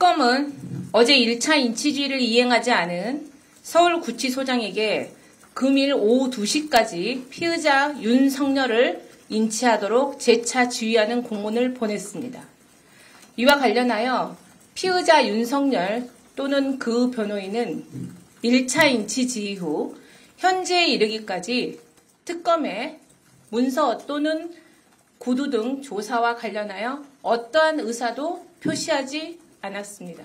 특검은 어제 1차 인치주의를 이행하지 않은 서울구치소장에게 금일 오후 2시까지 피의자 윤석열을 인치하도록 재차 지휘하는 공문을 보냈습니다. 이와 관련하여 피의자 윤석열 또는 그 변호인은 1차 인치 지휘 후 현재에 이르기까지 특검에 문서 또는 구두 등 조사와 관련하여 어떠한 의사도 표시하지 않았습니다.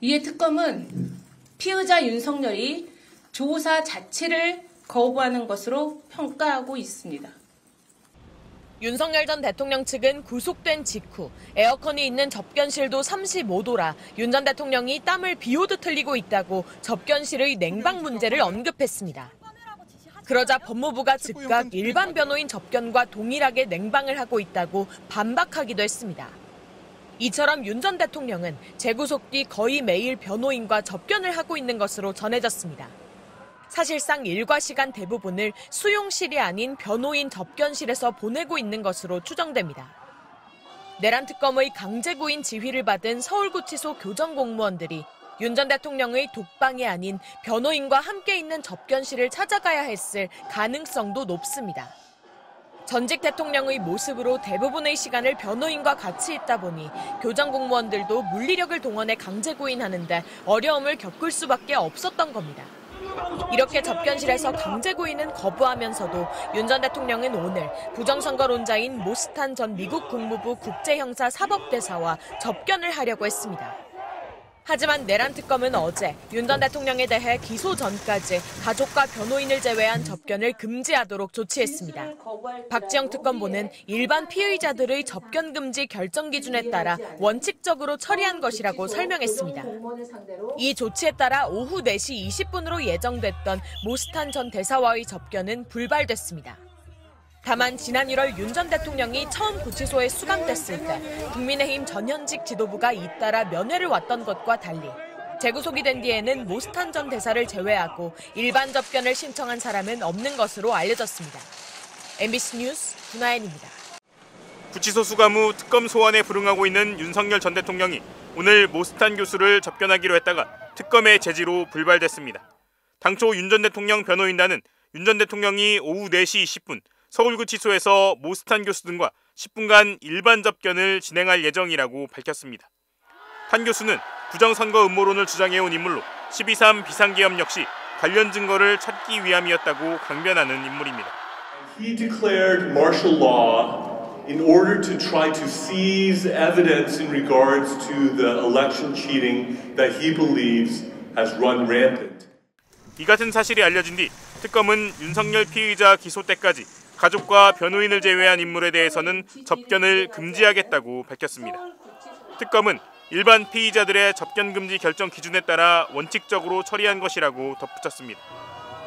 이에 특검은 피의자 윤석열이 조사 자체를 거부하는 것으로 평가하고 있습니다. 윤석열 전 대통령 측은 구속된 직후 에어컨이 있는 접견실도 35도라 윤 전 대통령이 땀을 비오듯 흘리고 있다고 접견실의 냉방 문제를 언급했습니다. 그러자 법무부가 즉각 일반 변호인 접견과 동일하게 냉방을 하고 있다고 반박하기도 했습니다. 이처럼 윤 전 대통령은 재구속 뒤 거의 매일 변호인과 접견을 하고 있는 것으로 전해졌습니다. 사실상 일과 시간 대부분을 수용실이 아닌 변호인 접견실에서 보내고 있는 것으로 추정됩니다. 내란 특검의 강제구인 지휘를 받은 서울구치소 교정공무원들이 윤 전 대통령의 독방이 아닌 변호인과 함께 있는 접견실을 찾아가야 했을 가능성도 높습니다. 전직 대통령의 모습으로 대부분의 시간을 변호인과 같이 있다 보니 교정공무원들도 물리력을 동원해 강제구인하는데 어려움을 겪을 수밖에 없었던 겁니다. 이렇게 접견실에서 강제구인은 거부하면서도 윤 전 대통령은 오늘 부정선거론자인 모스탄 전 미국 국무부 국제형사 사법대사와 접견을 하려고 했습니다. 하지만 내란 특검은 어제 윤 전 대통령에 대해 기소 전까지 가족과 변호인을 제외한 접견을 금지하도록 조치했습니다. 박지영 특검보는 일반 피의자들의 접견 금지 결정 기준에 따라 원칙적으로 처리한 것이라고 설명했습니다. 이 조치에 따라 오후 4시 20분으로 예정됐던 모스탄 전 대사와의 접견은 불발됐습니다. 다만 지난 1월 윤 전 대통령이 처음 구치소에 수감됐을 때 국민의힘 전현직 지도부가 잇따라 면회를 왔던 것과 달리 재구속이 된 뒤에는 모스탄 전 대사를 제외하고 일반 접견을 신청한 사람은 없는 것으로 알려졌습니다. MBC 뉴스 문하연입니다. 구치소 수감 후 특검 소환에 불응하고 있는 윤석열 전 대통령이 오늘 모스탄 교수를 접견하기로 했다가 특검의 제지로 불발됐습니다. 당초 윤 전 대통령 변호인단은 윤 전 대통령이 오후 4시 20분 서울구치소에서 모스탄 교수 등과 10분간 일반 접견을 진행할 예정이라고 밝혔습니다. 한 교수는 부정선거 음모론을 주장해온 인물로 12.3 비상계엄 역시 관련 증거를 찾기 위함이었다고 강변하는 인물입니다. He declared martial law in order to try to seize evidence in regards to the election cheating that he believes has run rampant. 이 같은 사실이 알려진 뒤 특검은 윤석열 피의자 기소 때까지 가족과 변호인을 제외한 인물에 대해서는 접견을 금지하겠다고 밝혔습니다. 특검은 일반 피의자들의 접견 금지 결정 기준에 따라 원칙적으로 처리한 것이라고 덧붙였습니다.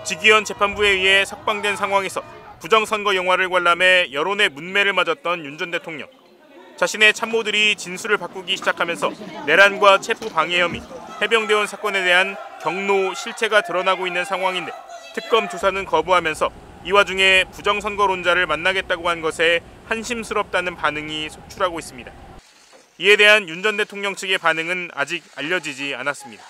지기현 재판부에 의해 석방된 상황에서 부정선거 영화를 관람해 여론의 문매를 맞았던 윤 전 대통령. 자신의 참모들이 진술을 바꾸기 시작하면서 내란과 체포 방해 혐의, 해병대원 사건에 대한 경로, 실체가 드러나고 있는 상황인데 특검 조사는 거부하면서 이 와중에 부정선거론자를 만나겠다고 한 것에 한심스럽다는 반응이 속출하고 있습니다. 이에 대한 윤 전 대통령 측의 반응은 아직 알려지지 않았습니다.